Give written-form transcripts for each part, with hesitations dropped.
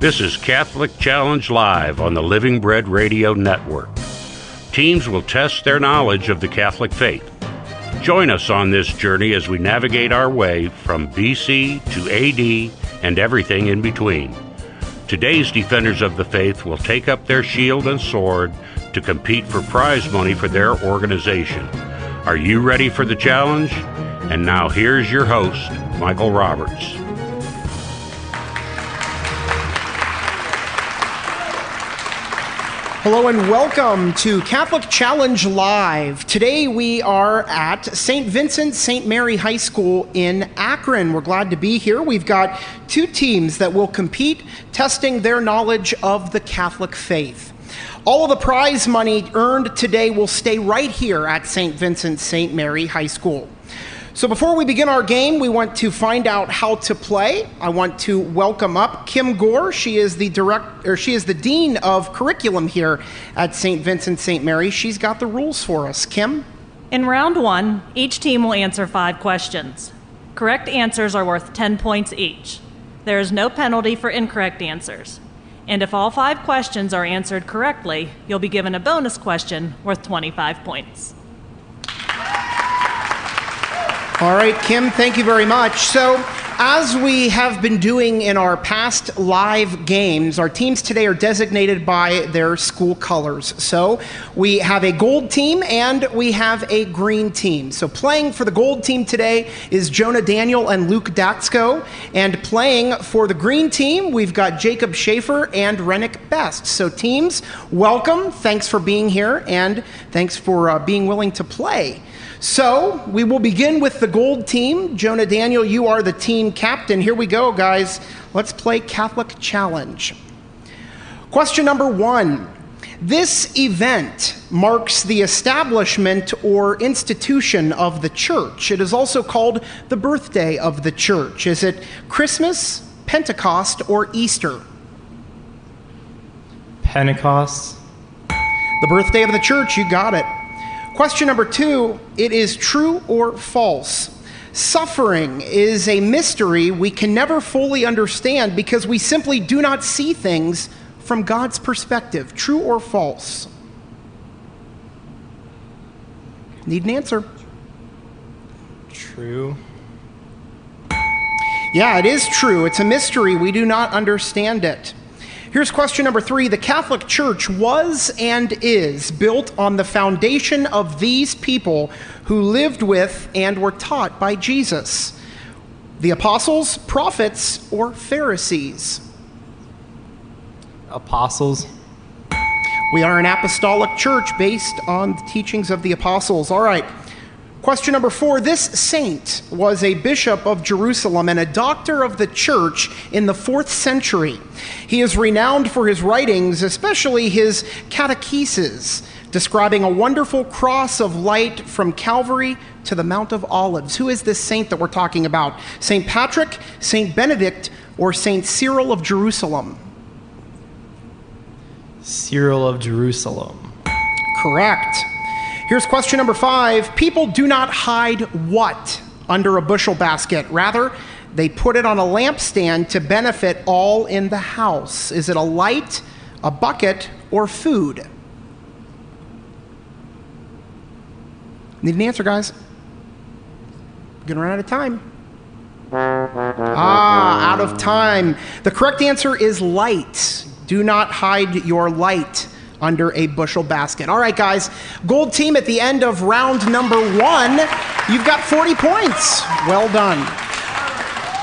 This is Catholic Challenge Live on the Living Bread Radio Network. Teams will test their knowledge of the Catholic faith. Join us on this journey as we navigate our way from BC to AD and everything in between. Today's defenders of the faith will take up their shield and sword to compete for prize money for their organization. Are you ready for the challenge? And now here's your host, Michael Roberts. Hello and welcome to Catholic Challenge Live. Today we are at St. Vincent St. Mary High School in Akron. We're glad to be here. We've got two teams that will compete, testing their knowledge of the Catholic faith. All of the prize money earned today will stay right here at St. Vincent St. Mary High School. So before we begin our game, we want to find out how to play. I want to welcome up Kim Gore. She is the Dean of Curriculum here at St. Vincent St. Mary. She's got the rules for us. Kim? In round one, each team will answer 5 questions. Correct answers are worth 10 points each. There is no penalty for incorrect answers. And if all 5 questions are answered correctly, you'll be given a bonus question worth 25 points. All right, Kim, thank you very much. So, as we have been doing in our past live games, our teams today are designated by their school colors. So, we have a gold team and we have a green team. So, playing for the gold team today is Jonah Daniel and Luke Datsko. And playing for the green team, we've got Jacob Schaefer and Rennick Best. So, teams, welcome. Thanks for being here and thanks for being willing to play. So, we will begin with the gold team. Jonah Daniel, you are the team captain. Here we go, guys. Let's play Catholic Challenge. Question number 1. This event marks the establishment or institution of the church. It is also called the birthday of the church. Is it Christmas, Pentecost, or Easter? Pentecost. The birthday of the church, you got it. Question number 2, it is true or false. Suffering is a mystery we can never fully understand because we simply do not see things from God's perspective. True or false? Need an answer. True. Yeah, it is true. It's a mystery. We do not understand it. Here's question number 3. The Catholic Church was and is built on the foundation of these people who lived with and were taught by Jesus. The apostles, prophets, or Pharisees? Apostles. We are an apostolic church based on the teachings of the apostles. All right. Question number 4, this saint was a bishop of Jerusalem and a doctor of the church in the 4th century. He is renowned for his writings, especially his catechesis, describing a wonderful cross of light from Calvary to the Mount of Olives. Who is this saint that we're talking about? St. Patrick, St. Benedict, or St. Cyril of Jerusalem? Cyril of Jerusalem. Correct. Here's question number 5. People do not hide what under a bushel basket? Rather, they put it on a lampstand to benefit all in the house. Is it a light, a bucket, or food? Need an answer, guys. Gonna run out of time. Out of time. The correct answer is light. Do not hide your light under a bushel basket. All right, guys, gold team at the end of round number 1, you've got 40 points. Well done.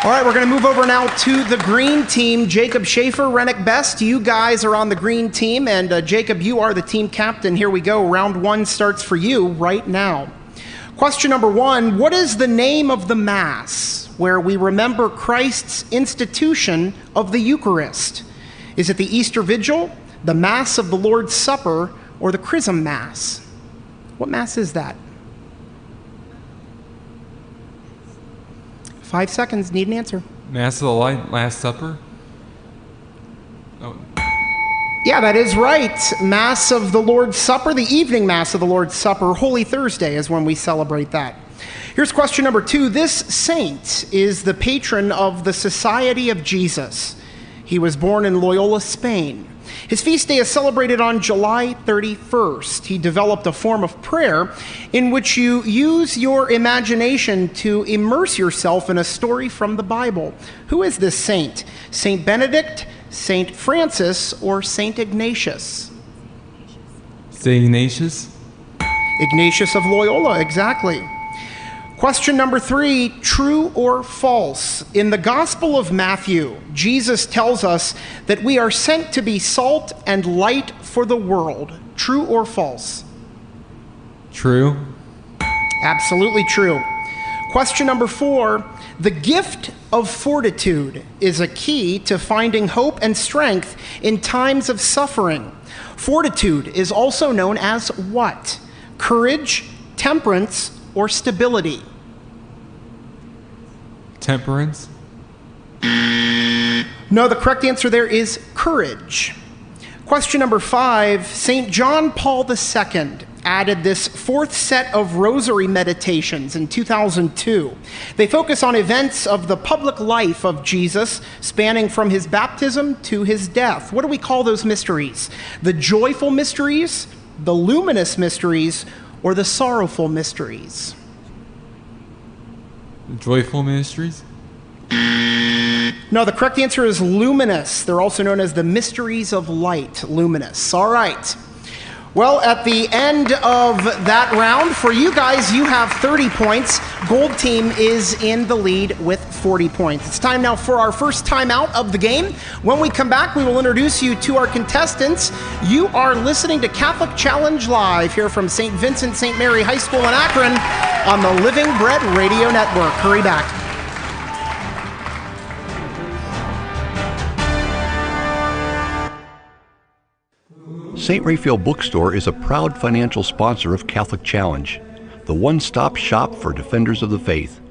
All right, we're going to move over now to the green team. Jacob Schaefer, Rennick Best, you guys are on the green team, and Jacob, you are the team captain. Here we go. Round 1 starts for you right now. Question number 1, what is the name of the Mass where we remember Christ's institution of the Eucharist? Is it the Easter Vigil, the Mass of the Lord's Supper, or the Chrism Mass? What Mass is that? 5 seconds, need an answer. Mass of the Last Supper? Oh. Yeah, that is right. Mass of the Lord's Supper, the evening Mass of the Lord's Supper, Holy Thursday is when we celebrate that. Here's question number 2. This saint is the patron of the Society of Jesus. He was born in Loyola, Spain. His feast day is celebrated on July 31st. He developed a form of prayer in which you use your imagination to immerse yourself in a story from the Bible. Who is this saint? Saint Benedict, Saint Francis, or Saint Ignatius? Saint Ignatius? Ignatius of Loyola, exactly. Question number 3, true or false? In the Gospel of Matthew, Jesus tells us that we are sent to be salt and light for the world. True or false? True. Absolutely true. Question number 4, the gift of fortitude is a key to finding hope and strength in times of suffering. Fortitude is also known as what? Courage, temperance, or stability? Temperance? No, the correct answer there is courage. Question number 5, St. John Paul II added this 4th set of rosary meditations in 2002. They focus on events of the public life of Jesus, spanning from his baptism to his death. What do we call those mysteries? The joyful mysteries, the luminous mysteries, or the sorrowful mysteries? Joyful ministries? No, the correct answer is luminous. They're also known as the mysteries of light, luminous. All right. Well, at the end of that round, for you guys, you have 30 points. Gold team is in the lead with 40 points. It's time now for our first timeout of the game. When we come back, we will introduce you to our contestants. You are listening to Catholic Challenge Live here from St. Vincent St. Mary High School in Akron on the Living Bread Radio Network. Hurry back. St. Raphael Bookstore is a proud financial sponsor of Catholic Challenge, the one-stop shop for defenders of the faith.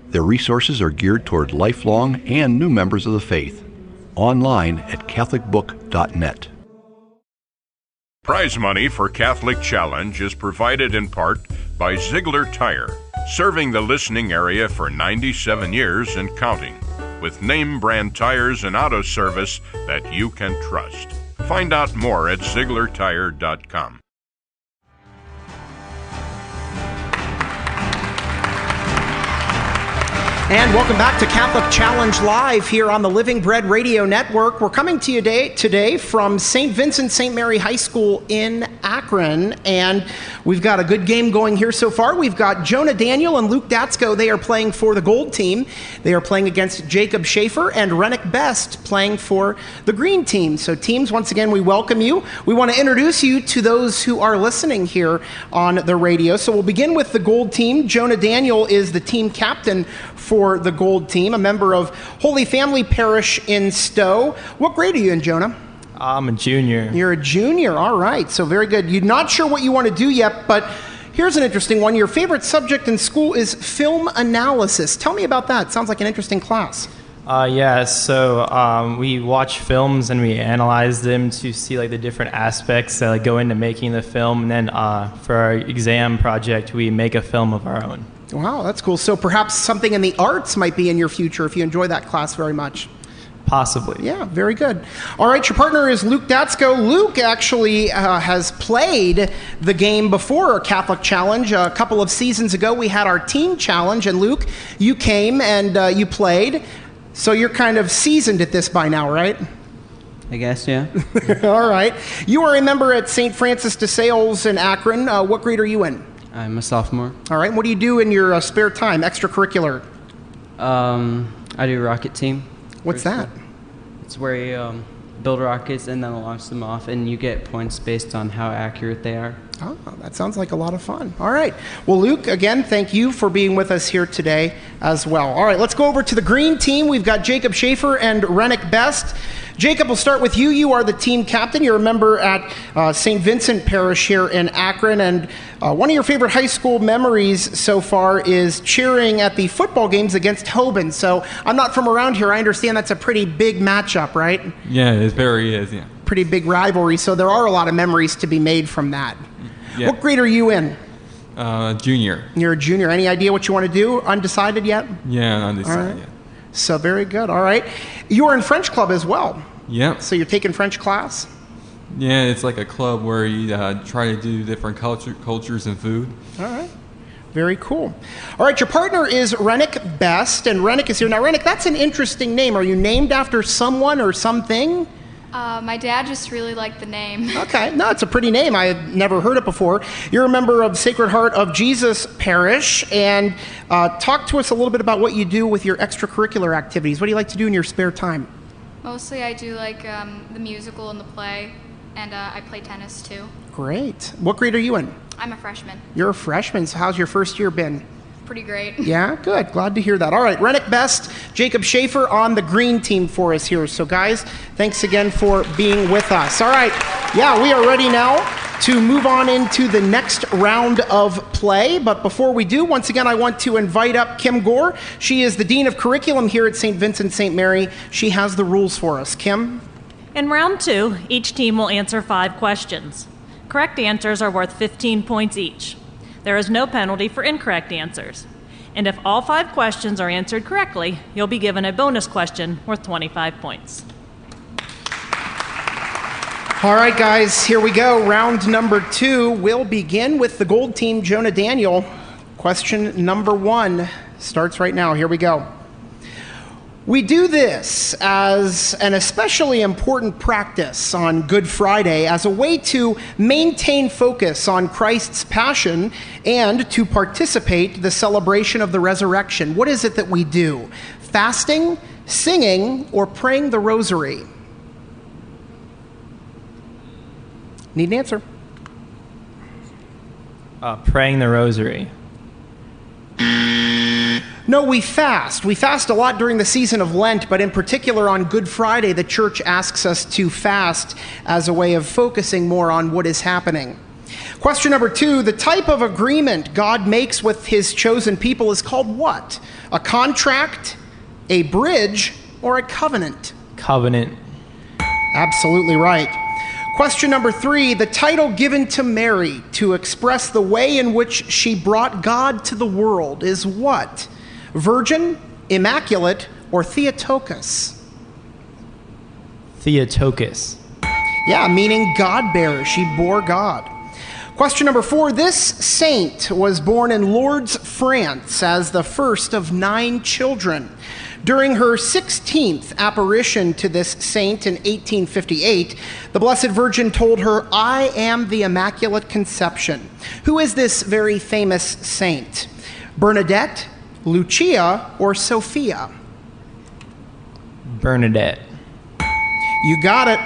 Their resources are geared toward lifelong and new members of the faith. Online at catholicbook.net. Prize money for Catholic Challenge is provided in part by Ziegler Tire, serving the listening area for 97 years and counting, with name brand tires and auto service that you can trust. Find out more at ZieglerTire.com. And welcome back to Catholic Challenge Live here on the Living Bread Radio Network. We're coming to you today from St. Vincent St. Mary High School in Akron, and we've got a good game going here so far. We've got Jonah Daniel and Luke Datsko. They are playing for the gold team. They are playing against Jacob Schaefer and Rennick Best playing for the green team. So teams, once again, we welcome you. We want to introduce you to those who are listening here on the radio. So we'll begin with the gold team. Jonah Daniel is the team captain for the gold team, a member of Holy Family Parish in Stowe. What grade are you in, Jonah? I'm a junior. You're a junior, all right, so very good. You're not sure what you want to do yet, but here's an interesting one. Your favorite subject in school is film analysis. Tell me about that. Sounds like an interesting class. So we watch films and we analyze them to see like the different aspects that go into making the film, and then for our exam project we make a film of our own. Wow, that's cool. So perhaps something in the arts might be in your future if you enjoy that class very much. Possibly. Yeah, very good. All right, your partner is Luke Datsko. Luke actually has played the game before Catholic Challenge. A couple of seasons ago, we had our teen challenge, and Luke, you came and you played. So you're kind of seasoned at this by now, right? I guess, yeah. All right. You are a member at St. Francis de Sales in Akron. What grade are you in? I'm a sophomore. All right. What do you do in your spare time, extracurricular? I do rocket team. What's that? It's where you build rockets and then launch them off, and you get points based on how accurate they are. Oh, that sounds like a lot of fun. All right. Well, Luke, again, thank you for being with us here today as well. All right, let's go over to the green team. We've got Jacob Schaefer and Rennick Best. Jacob, we'll start with you. You are the team captain. You're a member at St. Vincent Parish here in Akron. And one of your favorite high school memories so far is cheering at the football games against Hoban. So I'm not from around here. I understand that's a pretty big matchup, right? Yeah, it very is, yeah. Pretty big rivalry. So there are a lot of memories to be made from that. Yeah. What grade are you in? Junior. You're a junior. Any idea what you want to do? Undecided yet? Yeah, undecided, All right. yeah. So very good. All right. You are in French club as well. Yep. So you're taking French class? Yeah, it's like a club where you try to do different cultures and food. All right. Very cool. All right, your partner is Rennick Best, and Rennick is here. Now, Rennick, that's an interesting name. Are you named after someone or something? My dad just really liked the name. Okay. No, it's a pretty name. I had never heard it before. You're a member of Sacred Heart of Jesus Parish, and talk to us a little bit about what you do with your extracurricular activities. What do you like to do in your spare time? Mostly I do like the musical and the play, and I play tennis too. Great. What grade are you in? I'm a freshman. You're a freshman, so how's your first year been? Pretty great. Yeah, good. Glad to hear that. All right, Rennick Best, Jacob Schaefer on the green team for us here. So guys, thanks again for being with us. All right, yeah, we are ready now to move on into the next round of play. But before we do, once again, I want to invite up Kim Gore. She is the Dean of Curriculum here at St. Vincent St. Mary. She has the rules for us. Kim? In round 2, each team will answer 5 questions. Correct answers are worth 15 points each. There is no penalty for incorrect answers. And if all 5 questions are answered correctly, you'll be given a bonus question worth 25 points. All right, guys, here we go. Round number 2. We'll begin with the gold team, Jonah Daniel. Question number 1 starts right now. Here we go. We do this as an especially important practice on Good Friday as a way to maintain focus on Christ's passion and to participate the celebration of the resurrection. What is it that we do? Fasting, singing, or praying the rosary? Need an answer. Praying the rosary. No, we fast. We fast a lot during the season of Lent, but in particular on Good Friday, the church asks us to fast as a way of focusing more on what is happening. Question number 2, the type of agreement God makes with his chosen people is called what? A contract, a bridge, or a covenant? Covenant. Absolutely right. Question number 3, the title given to Mary to express the way in which she brought God to the world is what? Virgin, Immaculate, or Theotokos? Theotokos. Yeah, meaning God-bearer. She bore God. Question number 4, this saint was born in Lourdes, France, as the first of 9 children. During her 16th apparition to this saint in 1858, the Blessed Virgin told her, "I am the Immaculate Conception." Who is this very famous saint? Bernadette, Lucia, or Sophia? Bernadette. You got it.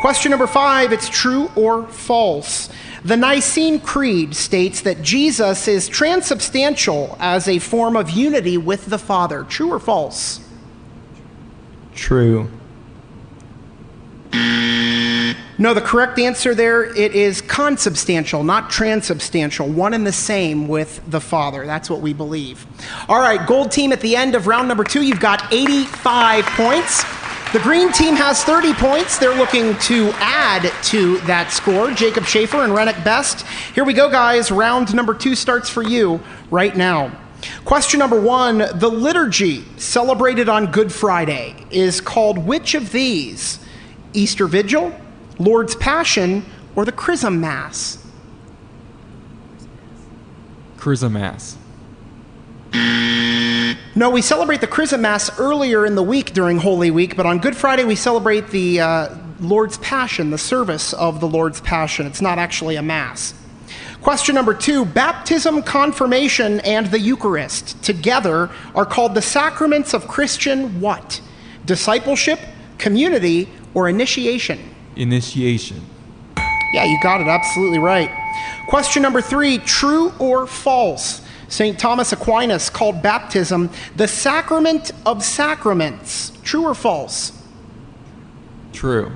Question number 5, it's true or false. The Nicene Creed states that Jesus is transubstantial as a form of unity with the Father. True or false? True. No, the correct answer there, it is consubstantial, not transubstantial, one and the same with the Father. That's what we believe. All right, gold team at the end of round number 2, you've got 85 points. The green team has 30 points. They're looking to add to that score. Jacob Schaefer and Rennick Best. Here we go, guys. Round number 2 starts for you right now. Question number 1, the liturgy celebrated on Good Friday is called which of these? Easter Vigil, Lord's Passion, or the Chrism Mass? Chrism Mass. No, we celebrate the Chrism Mass earlier in the week during Holy Week, but on Good Friday we celebrate the Lord's Passion, the service of the Lord's Passion. It's not actually a Mass. Question number 2, baptism, confirmation, and the Eucharist together are called the sacraments of Christian what? Discipleship, community, or initiation? Initiation. Yeah, you got it. Absolutely right. Question number 3, true or false? St. Thomas Aquinas called baptism the sacrament of sacraments. True or false? True.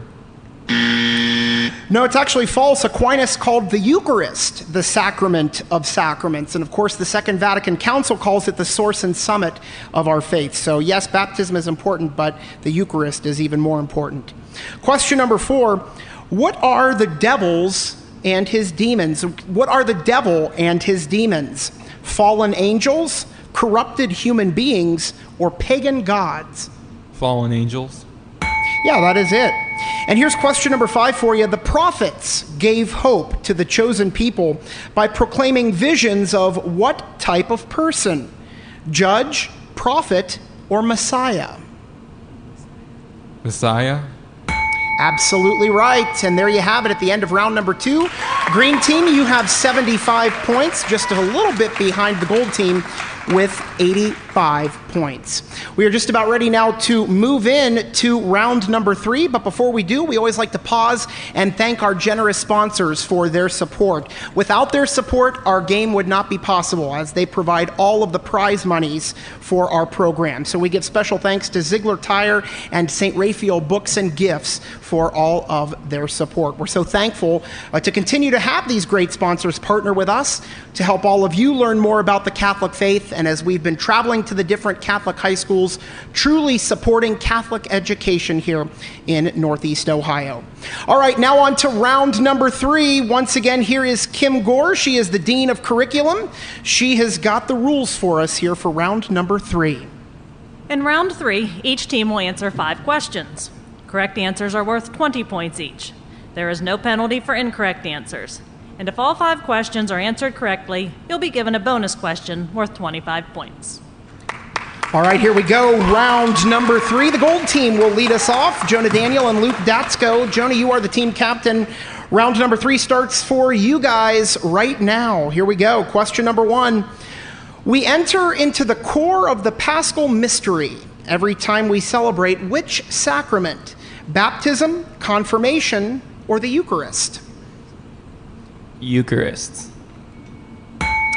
No, it's actually false. Aquinas called the Eucharist the sacrament of sacraments. And of course, the Second Vatican Council calls it the source and summit of our faith. So yes, baptism is important, but the Eucharist is even more important. Question number 4, what are the devils and his demons? What are the devil and his demons? Fallen angels, corrupted human beings, or pagan gods? Fallen angels. Yeah, that is it. And here's question number 5 for you. The prophets gave hope to the chosen people by proclaiming visions of what type of person? Judge, prophet, or Messiah? Messiah. Absolutely right. And there you have it at the end of round number 2. Green team, you have 75 points, just a little bit behind the gold team with 85 points. We are just about ready now to move in to round number 3, but before we do, we always like to pause and thank our generous sponsors for their support. Without their support, our game would not be possible, as they provide all of the prize monies for our program. So we give special thanks to Ziegler Tire and St. Raphael Books and Gifts for all of their support. We're so thankful to continue to have these great sponsors partner with us to help all of you learn more about the Catholic faith, and as we've been traveling to the different Catholic high schools, truly supporting Catholic education here in Northeast Ohio. All right, now on to round number 3. Once again, here is Kim Gore. She is the Dean of Curriculum. She has got the rules for us here for round number 3. In round 3, each team will answer 5 questions. Correct answers are worth 20 points each. There is no penalty for incorrect answers. And if all 5 questions are answered correctly, you'll be given a bonus question worth 25 points. All right, here we go. Round number 3. The gold team will lead us off. Jonah Daniel and Luke Datsko. Jonah, you are the team captain. Round number 3 starts for you guys right now. Here we go. Question number 1. We enter into the core of the Paschal mystery every time we celebrate which sacrament? Baptism, confirmation, or the Eucharist? Eucharist.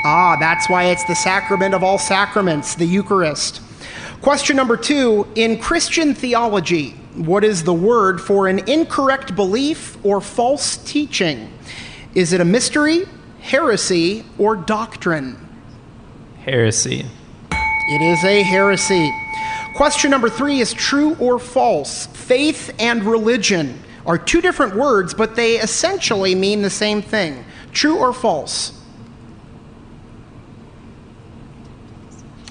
Ah, that's why it's the sacrament of all sacraments, the Eucharist. Question number 2, in Christian theology, what is the word for an incorrect belief or false teaching? Is it a mystery, heresy, or doctrine? Heresy. It is a heresy. Question number 3 is true or false. Faith and religion are 2 different words, but they essentially mean the same thing. True or false?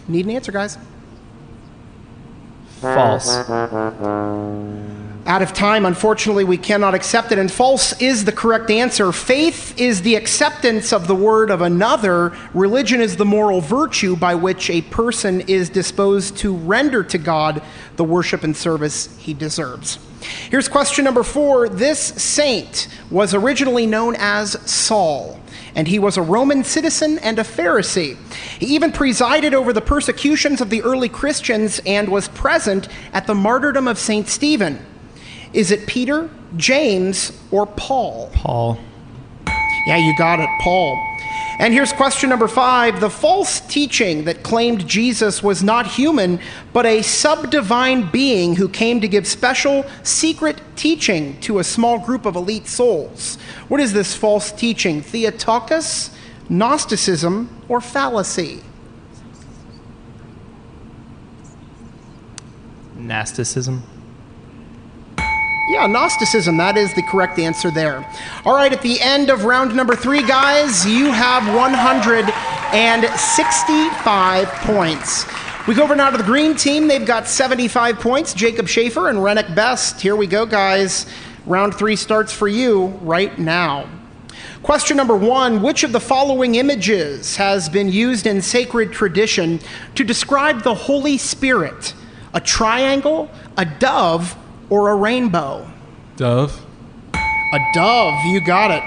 Need an answer, guys. False. Out of time, unfortunately, we cannot accept it, and false is the correct answer. Faith is the acceptance of the word of another. Religion is the moral virtue by which a person is disposed to render to God the worship and service he deserves. Here's question number 4. This saint was originally known as Saul, and he was a Roman citizen and a Pharisee. He even presided over the persecutions of the early Christians and was present at the martyrdom of St. Stephen. Is it Peter, James, or Paul? Paul. Yeah, you got it, Paul. And here's question number 5. The false teaching that claimed Jesus was not human, but a sub-divine being who came to give special, secret teaching to a small group of elite souls. What is this false teaching? Theotokos, Gnosticism, or fallacy? Gnosticism. Yeah, Gnosticism, that is the correct answer there. All right, at the end of round number 3, guys, you have 165 points. We go over now to the green team. They've got 75 points, Jacob Schaefer and Rennick Best. Here we go, guys. Round 3 starts for you right now. Question number 1, which of the following images has been used in sacred tradition to describe the Holy Spirit? A triangle, a dove, or a rainbow? Dove. A dove, you got it.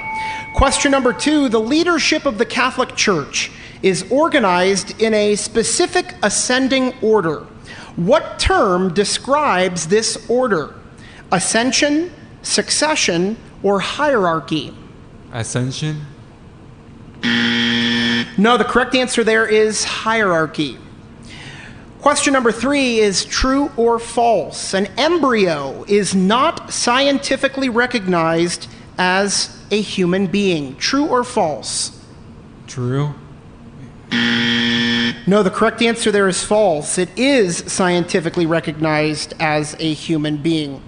Question number 2, the leadership of the Catholic Church is organized in a specific ascending order. What term describes this order? Ascension, succession, or hierarchy? Ascension. No, the correct answer there is hierarchy. Question number 3 is true or false. An embryo is not scientifically recognized as a human being. True or false? True. No, the correct answer there is false. It is scientifically recognized as a human being.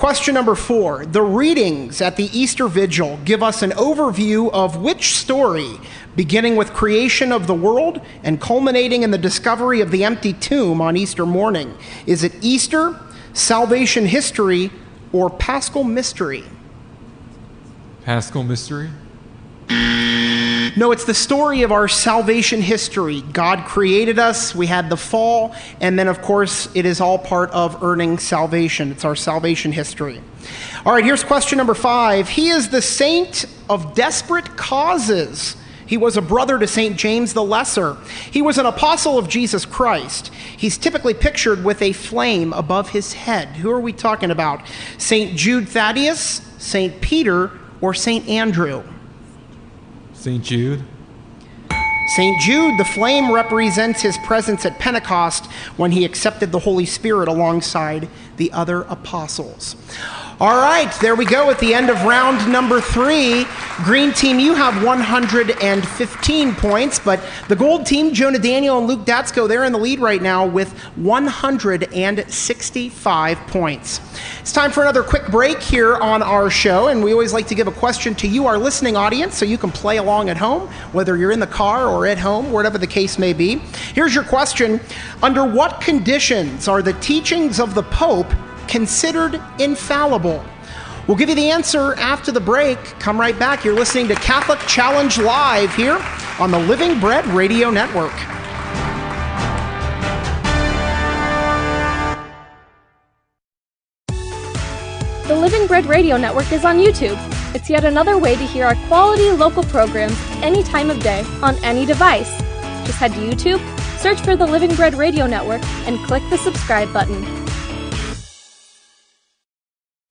Question number 4. The readings at the Easter Vigil give us an overview of which story, beginning with creation of the world and culminating in the discovery of the empty tomb on Easter morning. Is it Easter, salvation history, or Paschal mystery? Paschal mystery? No, it's the story of our salvation history. God created us, we had the fall, and then, of course, it is all part of earning salvation. It's our salvation history. All right, here's question number 5. He is the saint of desperate causes. He was a brother to St. James the Lesser. He was an apostle of Jesus Christ. He's typically pictured with a flame above his head. Who are we talking about? St. Jude Thaddeus, St. Peter, or St. Andrew? St. Jude? St. Jude, the flame represents his presence at Pentecost when he accepted the Holy Spirit alongside the other apostles. All right, there we go at the end of round number 3. Green team, you have 115 points, but the gold team, Jonah Daniel and Luke Datsko, they're in the lead right now with 165 points. It's time for another quick break here on our show, and we always like to give a question to you, our listening audience, so you can play along at home, whether you're in the car or at home, whatever the case may be. Here's your question. Under what conditions are the teachings of the Pope considered infallible? We'll give you the answer after the break. Come right back. You're listening to Catholic Challenge Live here on the Living Bread Radio Network. The Living Bread Radio Network is on YouTube. It's yet another way to hear our quality local programs any time of day on any device. Just head to YouTube, search for the Living Bread Radio Network, and click the subscribe button.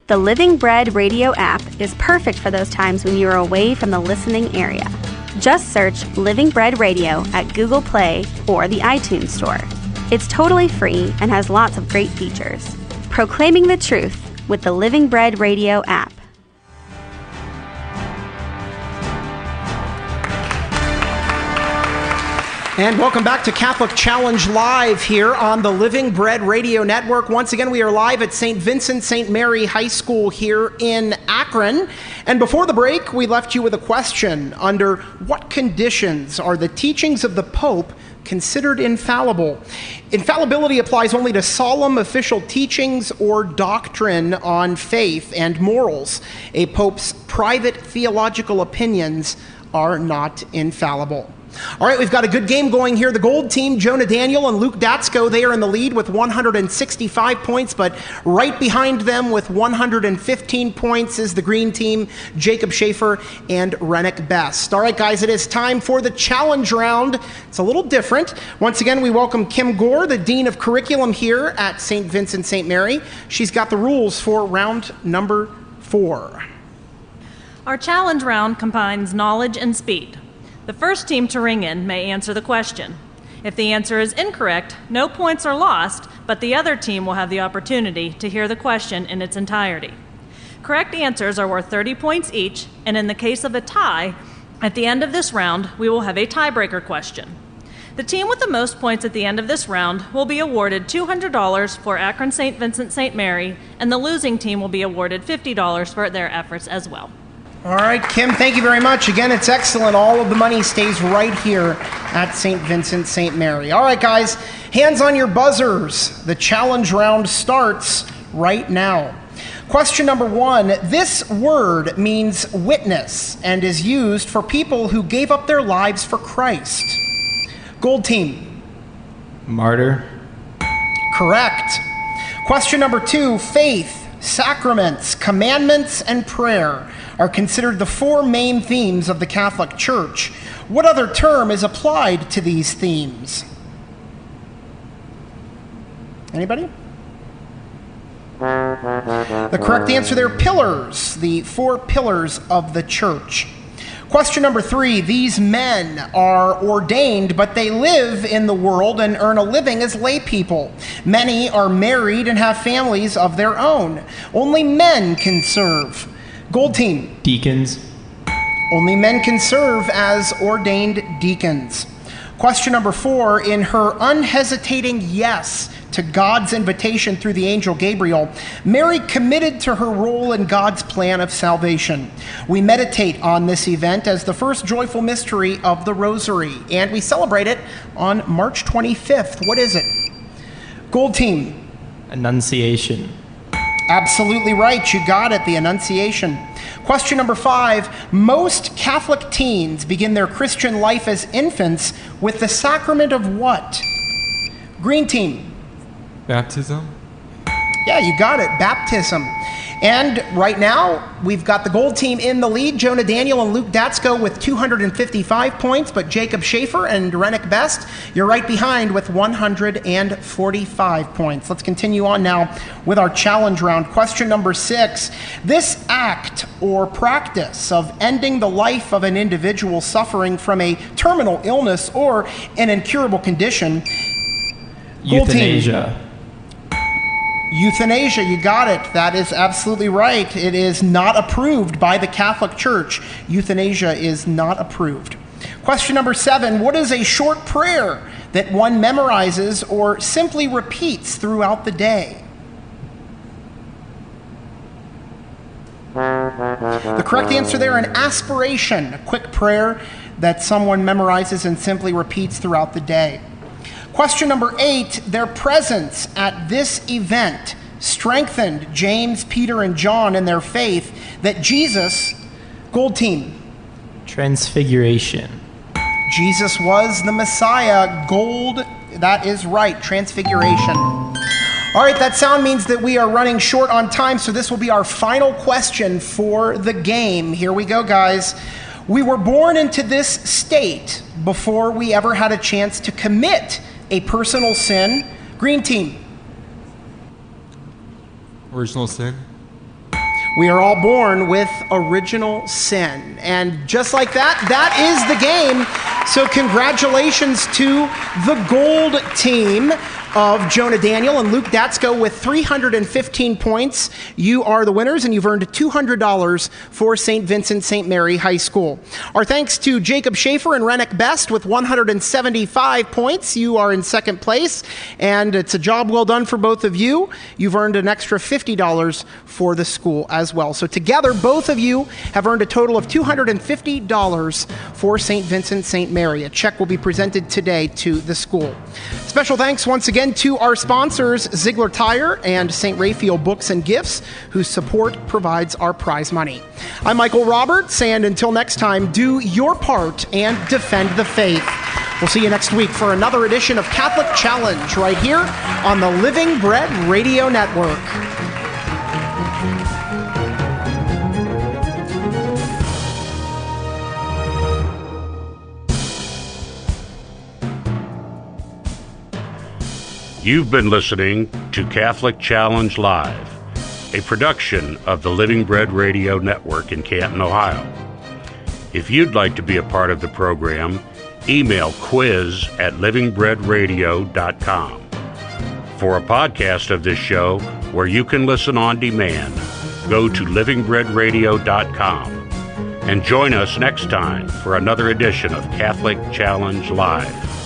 The Living Bread Radio app is perfect for those times when you are away from the listening area. Just search Living Bread Radio at Google Play or the iTunes Store. It's totally free and has lots of great features. Proclaiming the truth with the Living Bread Radio app. And welcome back to Catholic Challenge Live here on the Living Bread Radio Network. Once again, we are live at St. Vincent St. Mary High School here in Akron. And before the break, we left you with a question. Under what conditions are the teachings of the Pope considered infallible? Infallibility applies only to solemn official teachings or doctrine on faith and morals. A pope's private theological opinions are not infallible. All right, we've got a good game going here. The gold team, Jonah Daniel and Luke Datsko, they are in the lead with 165 points, but right behind them with 115 points is the green team, Jacob Schaefer and Rennick Best. All right, guys, it is time for the challenge round. It's a little different. Once again, we welcome Kim Gore, the Dean of Curriculum here at St. Vincent St. Mary. She's got the rules for round number 4. Our challenge round combines knowledge and speed. The first team to ring in may answer the question. If the answer is incorrect, no points are lost, but the other team will have the opportunity to hear the question in its entirety. Correct answers are worth 30 points each, and in the case of a tie, at the end of this round, we will have a tiebreaker question. The team with the most points at the end of this round will be awarded $200 for Akron St. Vincent St. Mary, and the losing team will be awarded $50 for their efforts as well. All right, Kim, thank you very much. Again, it's excellent. All of the money stays right here at St. Vincent St. Mary. All right, guys, hands on your buzzers. The challenge round starts right now. Question number 1. This word means witness and is used for people who gave up their lives for Christ. Gold team. Martyr. Correct. Question number 2. Faith, sacraments, commandments, and prayer are considered the 4 main themes of the Catholic Church. What other term is applied to these themes? Anybody? The correct answer there, pillars, the 4 pillars of the Church. Question number 3, these men are ordained, but they live in the world and earn a living as lay people. Many are married and have families of their own. Only men can serve. Gold team. Deacons. Only men can serve as ordained deacons. Question number 4, in her unhesitating yes to God's invitation through the angel Gabriel, Mary committed to her role in God's plan of salvation. We meditate on this event as the first joyful mystery of the Rosary, and we celebrate it on March 25th. What is it? Gold team. Annunciation. Absolutely right. You got it. The Annunciation. Question number 5. Most Catholic teens begin their Christian life as infants with the sacrament of what? Green team. Baptism? Yeah, you got it. Baptism. And right now, we've got the gold team in the lead. Jonah Daniel and Luke Datsko with 255 points, but Jacob Schaefer and Rennick Best, you're right behind with 145 points. Let's continue on now with our challenge round. Question number 6. This act or practice of ending the life of an individual suffering from a terminal illness or an incurable condition. Euthanasia. Euthanasia, you got it. That is absolutely right. It is not approved by the Catholic Church. Euthanasia is not approved. Question number 7. What is a short prayer that one memorizes or simply repeats throughout the day? The correct answer there, an aspiration, a quick prayer that someone memorizes and simply repeats throughout the day. Question number 8, their presence at this event strengthened James, Peter, and John in their faith that Jesus, gold team. Transfiguration. Jesus was the Messiah, gold, that is right, transfiguration. All right, that sound means that we are running short on time, so this will be our final question for the game. Here we go, guys. We were born into this state before we ever had a chance to commit a personal sin. Green team. Original sin. We are all born with original sin. And just like that, that is the game. So congratulations to the gold team of Jonah Daniel and Luke Datsko with 315 points. You are the winners, and you've earned $200 for St. Vincent St. Mary High School. Our thanks to Jacob Schaefer and Rennick Best with 175 points. You are in second place, and it's a job well done for both of you. You've earned an extra $50 for the school as well. So together, both of you have earned a total of $250 for St. Vincent St. Mary. A check will be presented today to the school. Special thanks once again to our sponsors, Ziegler Tire and St. Raphael Books and Gifts, whose support provides our prize money. I'm Michael Roberts, and until next time, do your part and defend the faith. We'll see you next week for another edition of Catholic Challenge right here on the Living Bread Radio Network. You've been listening to Catholic Challenge Live, a production of the Living Bread Radio Network in Canton, Ohio. If you'd like to be a part of the program, email quiz@livingbreadradio.com. For a podcast of this show where you can listen on demand, go to livingbreadradio.com and join us next time for another edition of Catholic Challenge Live.